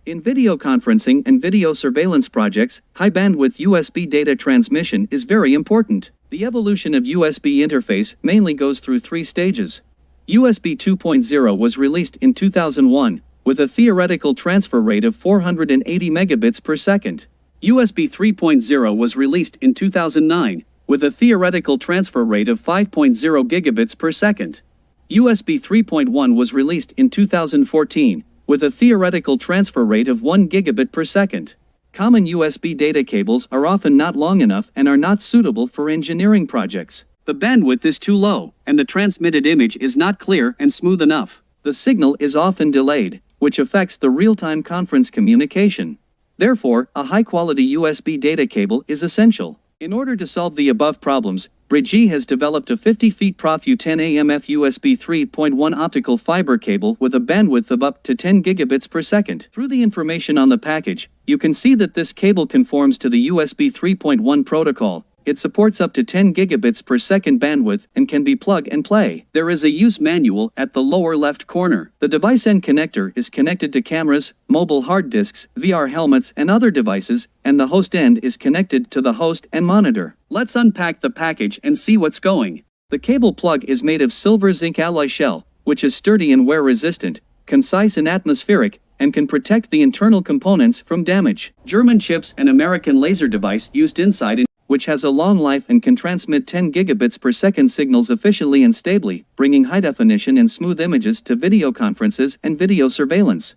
In video conferencing and video surveillance projects, high-bandwidth USB data transmission is very important. The evolution of USB interface mainly goes through three stages. USB 2.0 was released in 2001, with a theoretical transfer rate of 480 megabits per second. USB 3.0 was released in 2009, with a theoretical transfer rate of 5.0 gigabits per second. USB 3.1 was released in 2014, with a theoretical transfer rate of 1 gigabit per second. Common USB data cables are often not long enough and are not suitable for engineering projects. The bandwidth is too low, and the transmitted image is not clear and smooth enough. The signal is often delayed, which affects the real-time conference communication. Therefore, a high-quality USB data cable is essential. In order to solve the above problems, Bridgee has developed a 50 feet Prof U10AMF USB 3.1 optical fiber cable with a bandwidth of up to 10 gigabits per second. Through the information on the package, you can see that this cable conforms to the USB 3.1 protocol. It supports up to 10 gigabits per second bandwidth and can be plug and play. There is a use manual at the lower left corner. The device end connector is connected to cameras, mobile hard disks, VR helmets and other devices, and the host end is connected to the host and monitor. Let's unpack the package and see what's going. The cable plug is made of silver zinc alloy shell, which is sturdy and wear resistant, concise and atmospheric, and can protect the internal components from damage. German chips and American laser device used inside, which has a long life and can transmit 10 gigabits per second signals efficiently and stably, bringing high definition and smooth images to video conferences and video surveillance.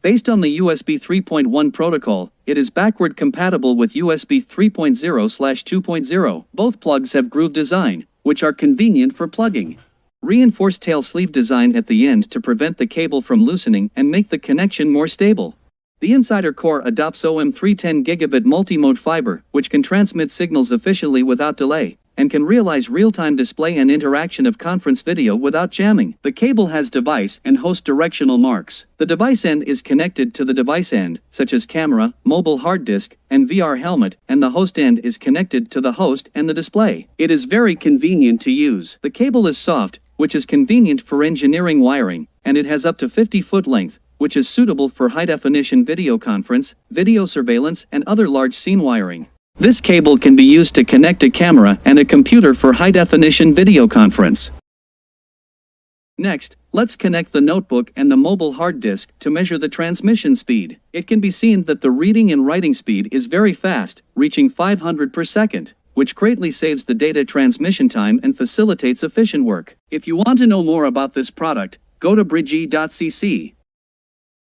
Based on the USB 3.1 protocol, it is backward compatible with USB 3.0/2.0. Both plugs have groove design, which are convenient for plugging. Reinforced tail sleeve design at the end to prevent the cable from loosening and make the connection more stable. The insider core adopts OM310 gigabit multimode fiber, which can transmit signals efficiently without delay, and can realize real-time display and interaction of conference video without jamming. The cable has device and host directional marks. The device end is connected to the device end, such as camera, mobile hard disk, and VR helmet, and the host end is connected to the host and the display. It is very convenient to use. The cable is soft, which is convenient for engineering wiring, and it has up to 50-foot length, which is suitable for high-definition video conference, video surveillance, and other large scene wiring. This cable can be used to connect a camera and a computer for high-definition video conference. Next, let's connect the notebook and the mobile hard disk to measure the transmission speed. It can be seen that the reading and writing speed is very fast, reaching 500 per second, which greatly saves the data transmission time and facilitates efficient work. If you want to know more about this product, go to bridgee.cc.